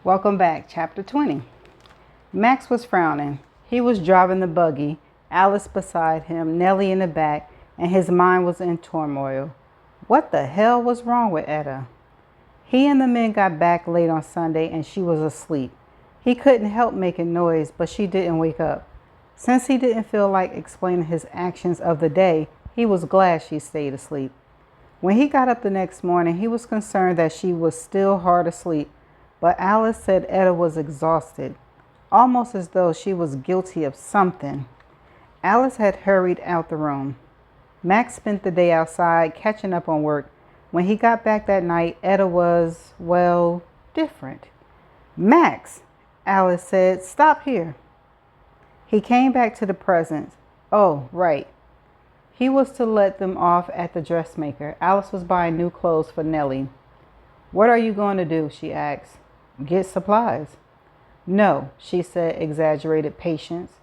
Welcome back, chapter 20. Max was frowning. He was driving the buggy, Alice beside him, Nellie in the back, and his mind was in turmoil. What the hell was wrong with Etta? He and the men got back late on Sunday and she was asleep. He couldn't help making noise, but she didn't wake up. Since he didn't feel like explaining his actions of the day, he was glad she stayed asleep. When he got up the next morning, he was concerned that she was still hard asleep, but Alice said Etta was exhausted, almost as though she was guilty of something. Alice had hurried out the room. Max spent the day outside catching up on work. When he got back that night, Etta was, well, different. Max, Alice said, stop here. He came back to the present. Oh, right. He was to let them off at the dressmaker. Alice was buying new clothes for Nellie. What are you going to do? She asked. Get supplies. No, she said, exaggerated patience.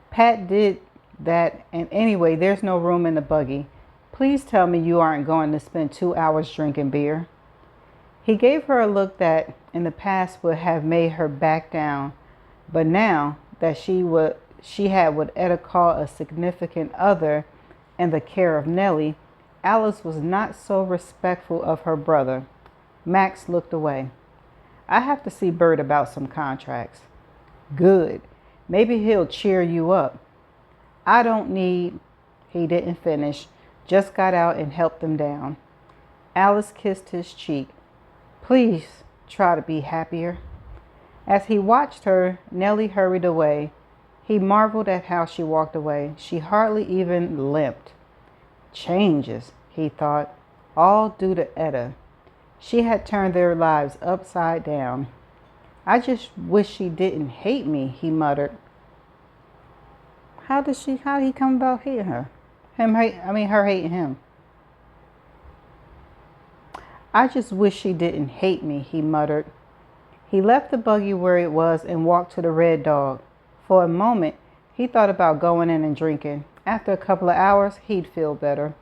Pat did that, and anyway, there's no room in the buggy. Please tell me you aren't going to spend 2 hours drinking beer. He gave her a look that in the past would have made her back down, but now that she had what Etta called a significant other and the care of Nellie, Alice was not so respectful of her brother. Max looked away. I have to see Bert about some contracts. Good. Maybe he'll cheer you up. I don't need... He didn't finish, just got out and helped them down. Alice kissed his cheek. Please try to be happier. As he watched her, Nellie hurried away. He marveled at how she walked away. She hardly even limped. Changes, he thought, all due to Etta. She had turned their lives upside down. I just wish she didn't hate me, he muttered. How did he come about hating her? Her hating him. I just wish she didn't hate me, he muttered. He left the buggy where it was and walked to the Red Dog. For a moment, he thought about going in and drinking. After a couple of hours, he'd feel better.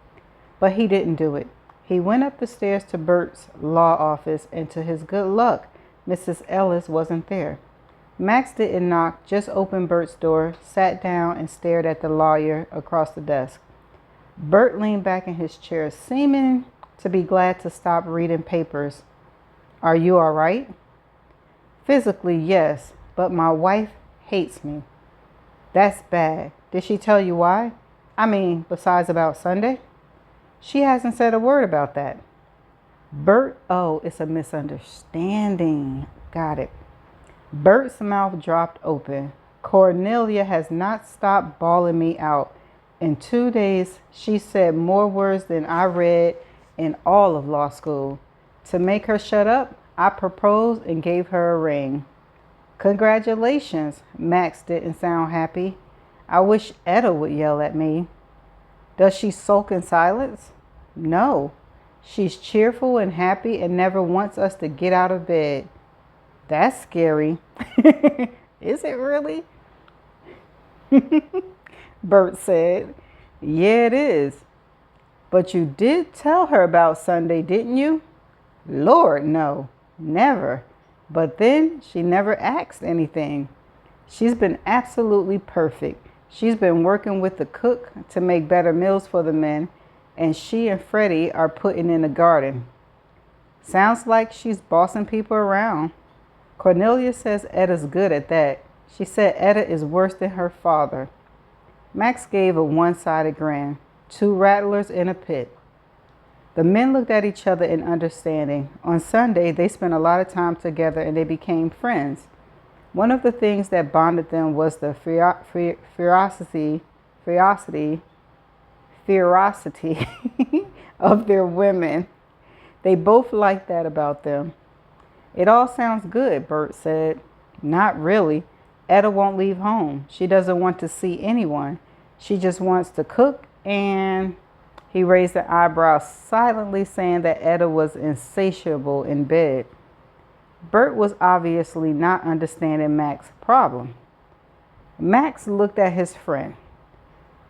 But he didn't do it. He went up the stairs to Bert's law office, and to his good luck, Mrs. Ellis wasn't there. Max didn't knock, just opened Bert's door, sat down, and stared at the lawyer across the desk. Bert leaned back in his chair, seeming to be glad to stop reading papers. Are you all right? Physically, yes, but my wife hates me. That's bad. Did she tell you why? Besides about Sunday? She hasn't said a word about that. Bert, oh, it's a misunderstanding. Got it. Bert's mouth dropped open. Cornelia has not stopped bawling me out. In 2 days, she said more words than I read in all of law school. To make her shut up, I proposed and gave her a ring. Congratulations. Max didn't sound happy. I wish Etta would yell at me. Does she sulk in silence? No. She's cheerful and happy and never wants us to get out of bed. That's scary. Is it really? Bert said. Yeah, it is. But you did tell her about Sunday, didn't you? Lord, no. Never. But then she never asked anything. She's been absolutely perfect. She's been working with the cook to make better meals for the men, and she and Freddie are putting in the garden. Sounds like she's bossing people around. Cornelia says Etta's good at that. She said Etta is worse than her father. Max gave a one-sided grin. 2 rattlers in a pit. The men looked at each other in understanding. On Sunday, they spent a lot of time together and they became friends. One of the things that bonded them was the ferocity of their women. They both liked that about them. It all sounds good, Bert said. Not really. Etta won't leave home. She doesn't want to see anyone. She just wants to cook and... He raised an eyebrow, silently saying that Etta was insatiable in bed. Bert was obviously not understanding Max's problem. Max looked at his friend.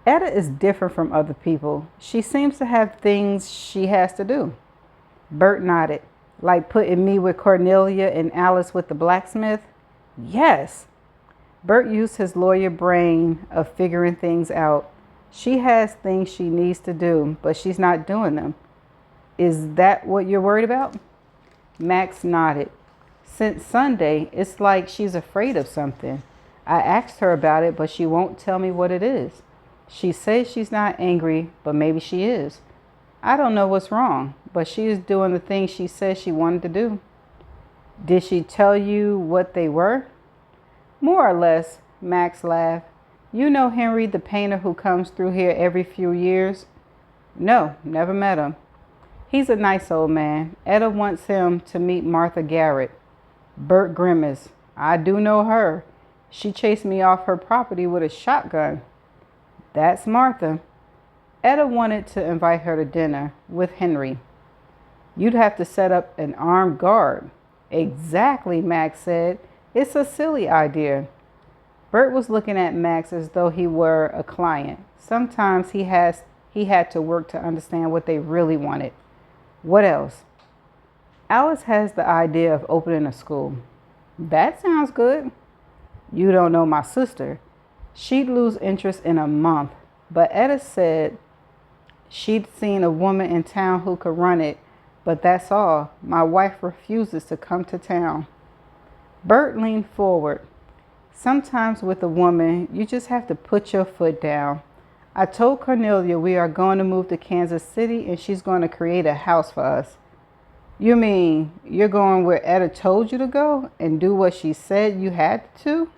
Etta is different from other people. She seems to have things she has to do. Bert nodded. Like putting me with Cornelia and Alice with the blacksmith? Yes. Bert used his lawyer brain of figuring things out. She has things she needs to do, but she's not doing them. Is that what you're worried about? Max nodded. Since Sunday, it's like she's afraid of something. I asked her about it, but she won't tell me what it is. She says she's not angry, but maybe she is. I don't know what's wrong, but she is doing the things she said she wanted to do. Did she tell you what they were? More or less, Max laughed. You know Henry, the painter who comes through here every few years? No, never met him. He's a nice old man. Etta wants him to meet Martha Garrett. Bert grimaced. I do know her. She chased me off her property with a shotgun. That's Martha. Etta wanted to invite her to dinner with Henry. You'd have to set up an armed guard. Exactly, Max said. It's a silly idea. Bert was looking at Max as though he were a client. Sometimes he had to work to understand what they really wanted. What else? Alice has the idea of opening a school. That sounds good. You don't know my sister. She'd lose interest in a month, but Etta said she'd seen a woman in town who could run it, but that's all. My wife refuses to come to town. Bert leaned forward. Sometimes with a woman, you just have to put your foot down. I told Cornelia we are going to move to Kansas City and she's going to create a house for us. You mean you're going where Etta told you to go and do what she said you had to?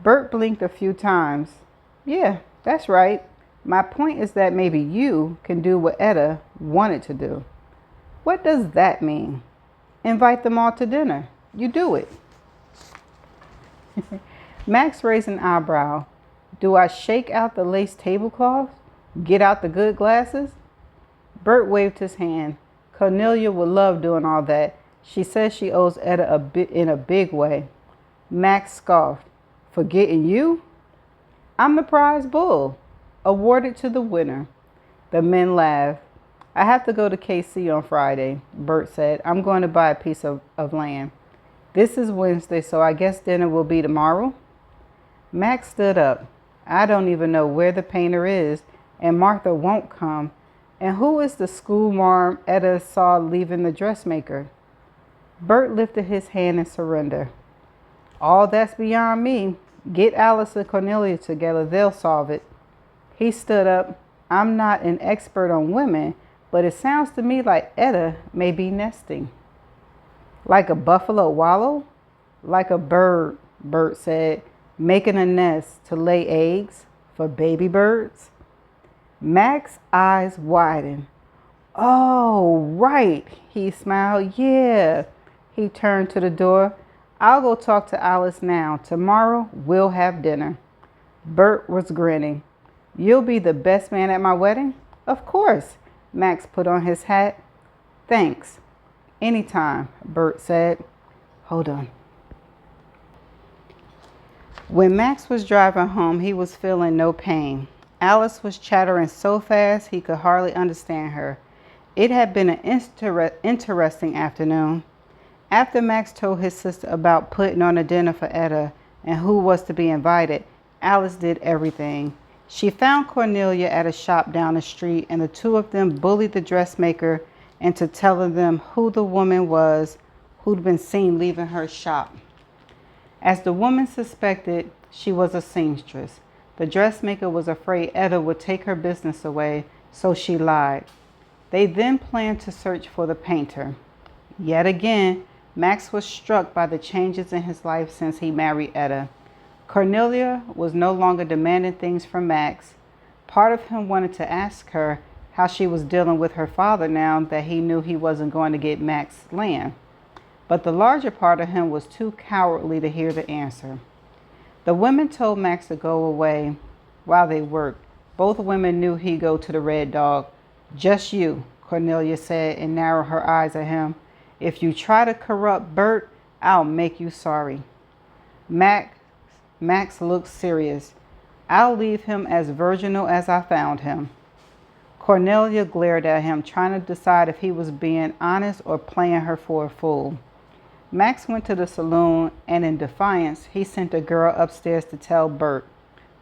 Bert blinked a few times. Yeah, that's right. My point is that maybe you can do what Etta wanted to do. What does that mean? Invite them all to dinner. You do it. Max raised an eyebrow. Do I shake out the lace tablecloth? Get out the good glasses? Bert waved his hand. Cornelia would love doing all that. She says she owes Etta a bit in a big way. Max scoffed. Forgetting you? I'm the prize bull. Awarded to the winner. The men laughed. I have to go to KC on Friday, Bert said. I'm going to buy a piece of land. This is Wednesday, so I guess dinner will be tomorrow. Max stood up. I don't even know where the painter is, and Martha won't come. And who is the schoolmarm Etta saw leaving the dressmaker? Bert lifted his hand in surrender. All that's beyond me. Get Alice and Cornelia together. They'll solve it. He stood up. I'm not an expert on women, but it sounds to me like Etta may be nesting. Like a buffalo wallow? Like a bird, Bert said, making a nest to lay eggs for baby birds. Max's eyes widened. Oh, right, he smiled. Yeah. He turned to the door. I'll go talk to Alice now. Tomorrow we'll have dinner. Bert was grinning. You'll be the best man at my wedding? Of course. Max put on his hat. Thanks. Anytime, Bert said. Hold on. When Max was driving home, he was feeling no pain. Alice was chattering so fast he could hardly understand her. It had been an interesting afternoon. After Max told his sister about putting on a dinner for Etta and who was to be invited, Alice did everything. She found Cornelia at a shop down the street, and the two of them bullied the dressmaker into telling them who the woman was who'd been seen leaving her shop. As the woman suspected, she was a seamstress. The dressmaker was afraid Etta would take her business away, so she lied. They then planned to search for the painter. Yet again, Max was struck by the changes in his life since he married Etta. Cornelia was no longer demanding things from Max. Part of him wanted to ask her how she was dealing with her father now that he knew he wasn't going to get Max's land. But the larger part of him was too cowardly to hear the answer. The women told Max to go away while they worked. Both women knew he'd go to the Red Dog. Just you, Cornelia said and narrowed her eyes at him. If you try to corrupt Bert, I'll make you sorry. Max looked serious. I'll leave him as virginal as I found him. Cornelia glared at him, trying to decide if he was being honest or playing her for a fool. Max went to the saloon, and in defiance, he sent a girl upstairs to tell Bert.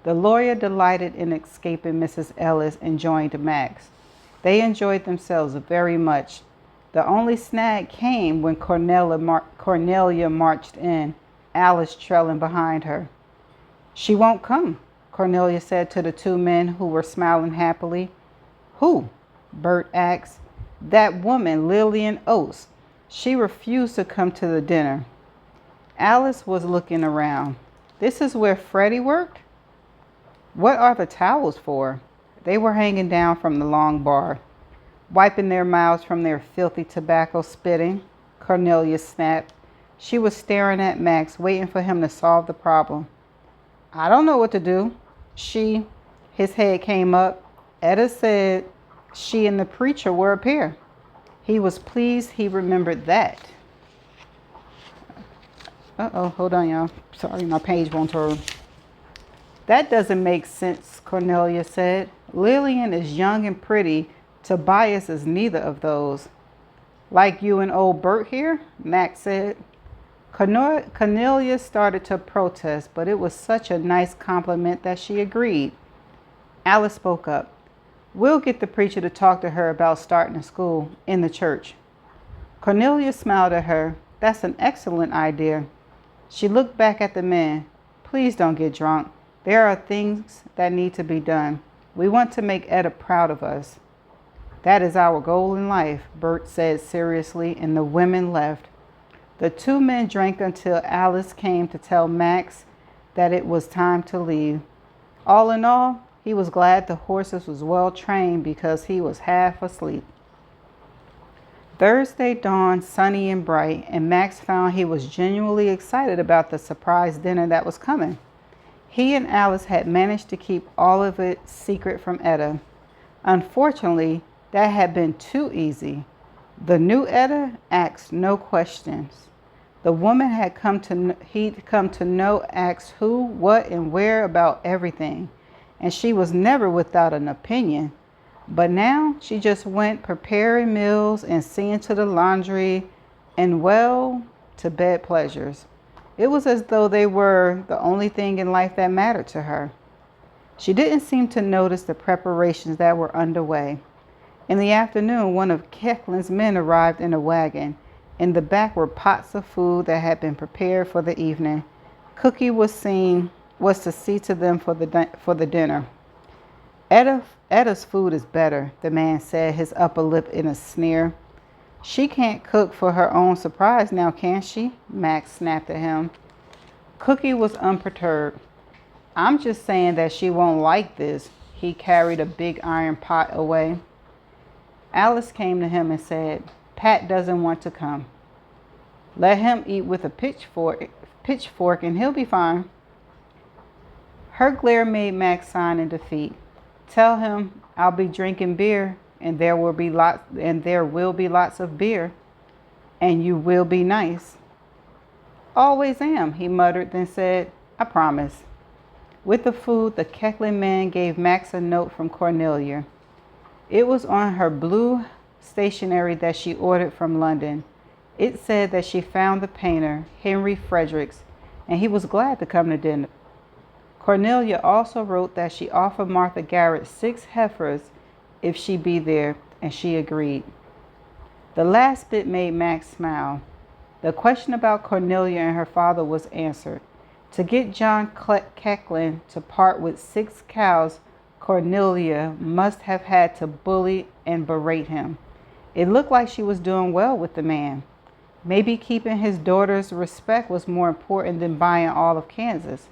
The lawyer delighted in escaping Mrs. Ellis and joined Max. They enjoyed themselves very much. The only snag came when Cornelia marched in, Alice trailing behind her. "She won't come," Cornelia said to the two men who were smiling happily. "Who?" Bert asked. "That woman, Lillian Oates. She refused to come to the dinner." Alice was looking around. "This is where Freddie worked? What are the towels for?" They were hanging down from the long bar. "Wiping their mouths from their filthy tobacco spitting," Cornelia snapped. She was staring at Max, waiting for him to solve the problem. "I don't know what to do." His head came up. Etta said she and the preacher were up here. He was pleased he remembered that. Hold on, y'all. Sorry, my page won't turn. "That doesn't make sense," Cornelia said. "Lillian is young and pretty. Tobias is neither of those." "Like you and old Bert here?" Max said. Cornelia started to protest, but it was such a nice compliment that she agreed. Alice spoke up. "We'll get the preacher to talk to her about starting a school in the church." Cornelia smiled at her. "That's an excellent idea." She looked back at the men. "Please don't get drunk. There are things that need to be done. We want to make Etta proud of us." "That is our goal in life," Bert said seriously, and the women left. The two men drank until Alice came to tell Max that it was time to leave. All in all, he was glad the horses was well trained because he was half asleep. Thursday dawned sunny and bright, and Max found he was genuinely excited about the surprise dinner that was coming. He and Alice had managed to keep all of it secret from Etta. Unfortunately, that had been too easy. The new Etta asked no questions. The woman he'd come to know asked who, what, and where about everything, and she was never without an opinion. But now she just went preparing meals and seeing to the laundry and, well, to bed pleasures. It was as though they were the only thing in life that mattered to her. She didn't seem to notice the preparations that were underway. In the afternoon, one of Keklin's men arrived in a wagon. In the back were pots of food that had been prepared for the evening. Cookie was to see to them for the dinner. Etta's food is better," the man said, his upper lip in a sneer. "She can't cook for her own surprise now, can she?" Max snapped at him. Cookie was unperturbed. "I'm just saying that she won't like this." He carried a big iron pot away. Alice came to him and said, "Pat doesn't want to come." "Let him eat with a pitchfork and he'll be fine." Her glare made Max sign in defeat. "Tell him I'll be drinking beer, and there will be lots of beer, and you will be nice." "Always am," he muttered, then said, "I promise." With the food, the Keklin man gave Max a note from Cornelia. It was on her blue stationery that she ordered from London. It said that she found the painter, Henry Fredericks, and he was glad to come to dinner. Cornelia also wrote that she offered Martha Garrett 6 heifers if she be there, and she agreed. The last bit made Max smile. The question about Cornelia and her father was answered. To get John Keklin to part with 6 cows, Cornelia must have had to bully and berate him. It looked like she was doing well with the man. Maybe keeping his daughter's respect was more important than buying all of Kansas.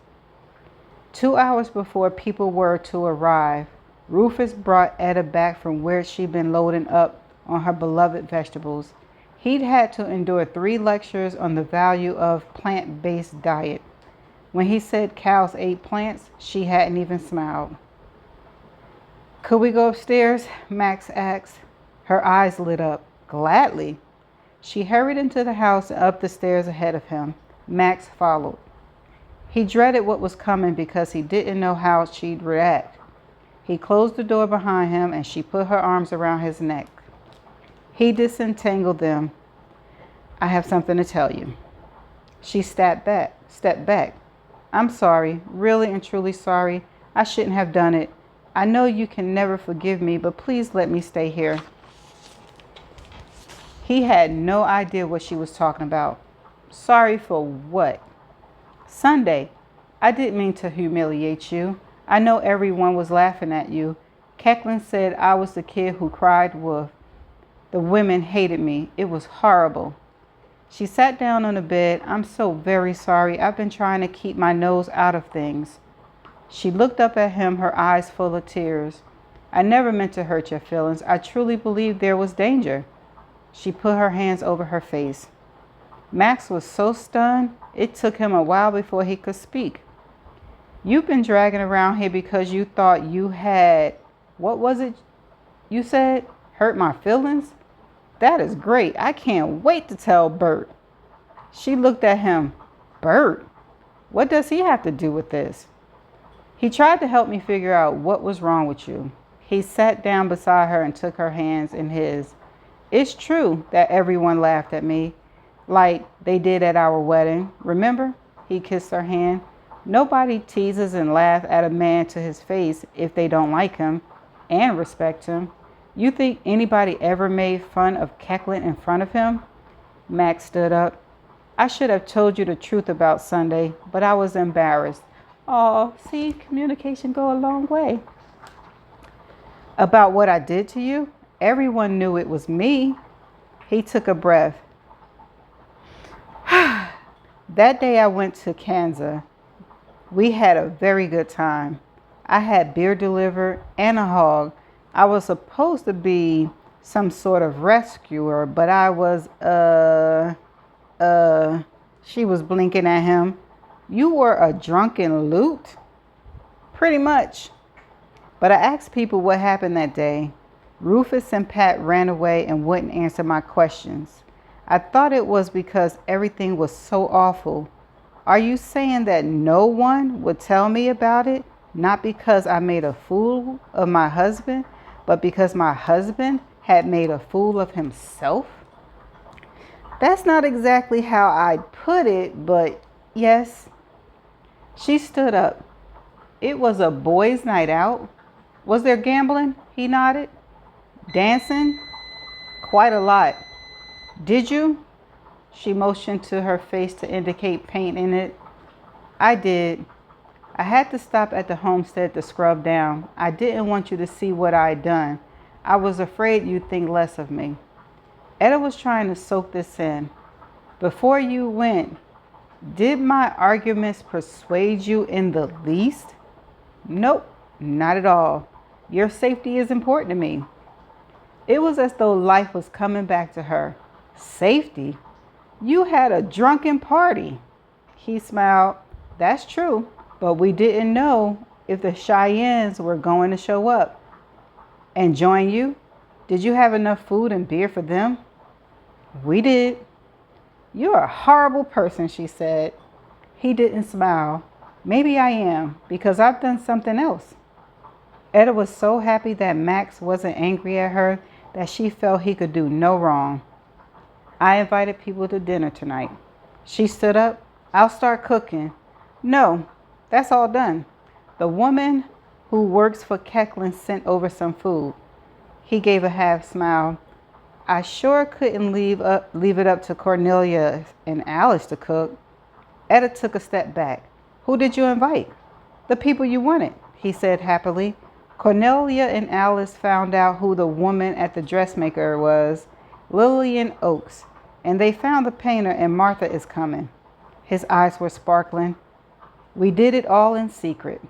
2 hours before people were to arrive, Rufus brought Etta back from where she'd been loading up on her beloved vegetables. He'd had to endure 3 lectures on the value of plant-based diet. When he said cows ate plants, she hadn't even smiled. "Could we go upstairs?" Max asked. Her eyes lit up. "Gladly." She hurried into the house and up the stairs ahead of him. Max followed. He dreaded what was coming because he didn't know how she'd react. He closed the door behind him and she put her arms around his neck. He disentangled them. I have something to tell you. She stepped back. I'm sorry, really and truly sorry. I shouldn't have done it. I know you can never forgive me, but please let me stay here. He had no idea what she was talking about. Sorry for what? Sunday, I didn't mean to humiliate you. I know everyone was laughing at you. Keklin said I was the kid who cried wolf. The women hated me. It was horrible. She sat down on the bed. I'm so very sorry. I've been trying to keep my nose out of things. She looked up at him, her eyes full of tears. I never meant to hurt your feelings. I truly believed there was danger. She put her hands over her face. Max was so stunned, it took him a while before he could speak. You've been dragging around here because you thought you had, what was it you said? Hurt my feelings? That is great. I can't wait to tell Bert. She looked at him. Bert? What does he have to do with this? He tried to help me figure out what was wrong with you. He sat down beside her and took her hands in his. It's true that everyone laughed at me, like they did at our wedding. Remember? He kissed her hand. Nobody teases and laughs at a man to his face if they don't like him and respect him. You think anybody ever made fun of Keklin in front of him? Max stood up. I should have told you the truth about Sunday, but I was embarrassed. Oh, see, communication go a long way. About what I did to you? Everyone knew it was me. He took a breath. That day I went to Kansas. We had a very good time. I had beer delivered and a hog. I was supposed to be some sort of rescuer, but I was, she was blinking at him. You were a drunken loot? Pretty much. But I asked people what happened that day. Rufus and Pat ran away and wouldn't answer my questions. I thought it was because everything was so awful. Are you saying that no one would tell me about it? Not because I made a fool of my husband, but because my husband had made a fool of himself? That's not exactly how I'd put it, but yes. She stood up. It was a boys' night out. Was there gambling? He nodded. Dancing? Quite a lot. Did you? She motioned to her face to indicate paint in it. I did. I had to stop at the homestead to scrub down. I didn't want you to see what I'd done. I was afraid you'd think less of me. Etta was trying to soak this in. Before you went, did my arguments persuade you in the least? Nope, not at all. Your safety is important to me. It was as though life was coming back to her. Safety? You had a drunken party. He smiled. That's true, but we didn't know if the Cheyennes were going to show up and join you. Did you have enough food and beer for them? We did. You're a horrible person, she said. He didn't smile. Maybe I am, because I've done something else. Etta was so happy that Max wasn't angry at her that she felt he could do no wrong. I invited people to dinner tonight. She stood up. I'll start cooking. No, that's all done. The woman who works for Keklin sent over some food. He gave a half smile. I sure couldn't leave it up to Cornelia and Alice to cook. Etta took a step back. Who did you invite? The people you wanted, he said happily. Cornelia and Alice found out who the woman at the dressmaker was, Lillian Oakes, and they found the painter, and Martha is coming. His eyes were sparkling. We did it all in secret.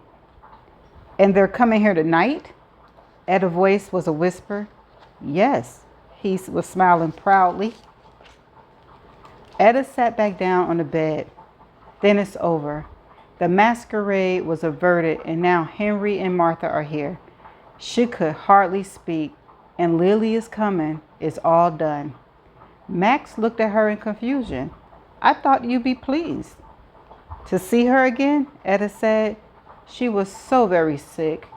And they're coming here tonight? Etta's voice was a whisper. Yes, he was smiling proudly. Etta sat back down on the bed. Then it's over. The masquerade was averted, and now Henry and Martha are here. She could hardly speak, and Lily is coming. It's all done. Max looked at her in confusion. I thought you'd be pleased. To see her again, Etta said. She was so very sick.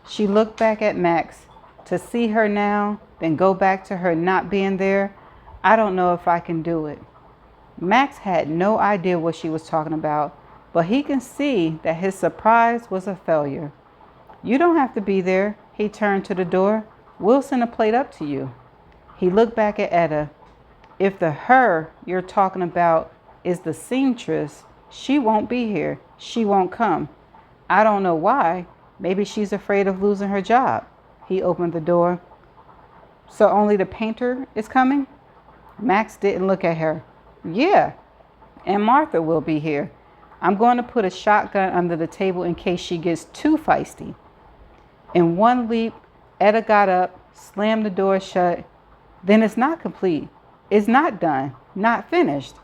She looked back at Max. To see her now, then go back to her not being there, I don't know if I can do it. Max had no idea what she was talking about, but he can see that his surprise was a failure. You don't have to be there. He turned to the door. We'll send a plate up to you. He looked back at Etta. If the her you're talking about is the seamstress, she won't be here. She won't come. I don't know why. Maybe she's afraid of losing her job. He opened the door. So only the painter is coming? Max didn't look at her. Yeah, and Martha will be here. I'm going to put a shotgun under the table in case she gets too feisty. In one leap, Etta got up, slammed the door shut. Then it's not complete. It's not done. Not finished.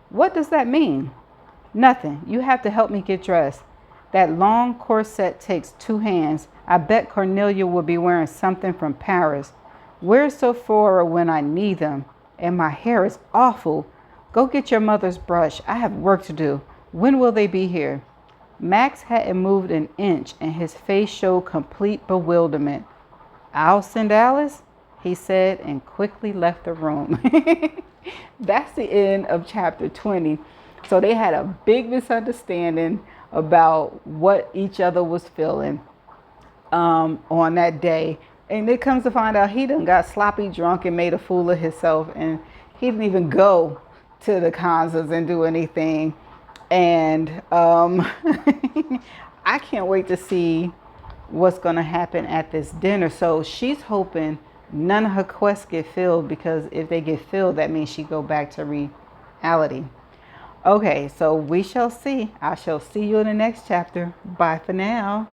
What does that mean? Nothing. You have to help me get dressed. That long corset takes 2 hands. I bet Cornelia will be wearing something from Paris. Where's Sephora when I need them? And my hair is awful. Go get your mother's brush. I have work to do. When will they be here? Max hadn't moved an inch and his face showed complete bewilderment. I'll send Alice, he said, and quickly left the room. That's the end of chapter 20. So they had a big misunderstanding about what each other was feeling on that day. And it comes to find out he done got sloppy drunk and made a fool of himself. And he didn't even go to the concerts and do anything. And I can't wait to see what's going to happen at this dinner. So she's hoping none of her quests get filled, because if they get filled, that means she go back to reality. Okay, so we shall see. I shall see you in the next chapter. Bye for now.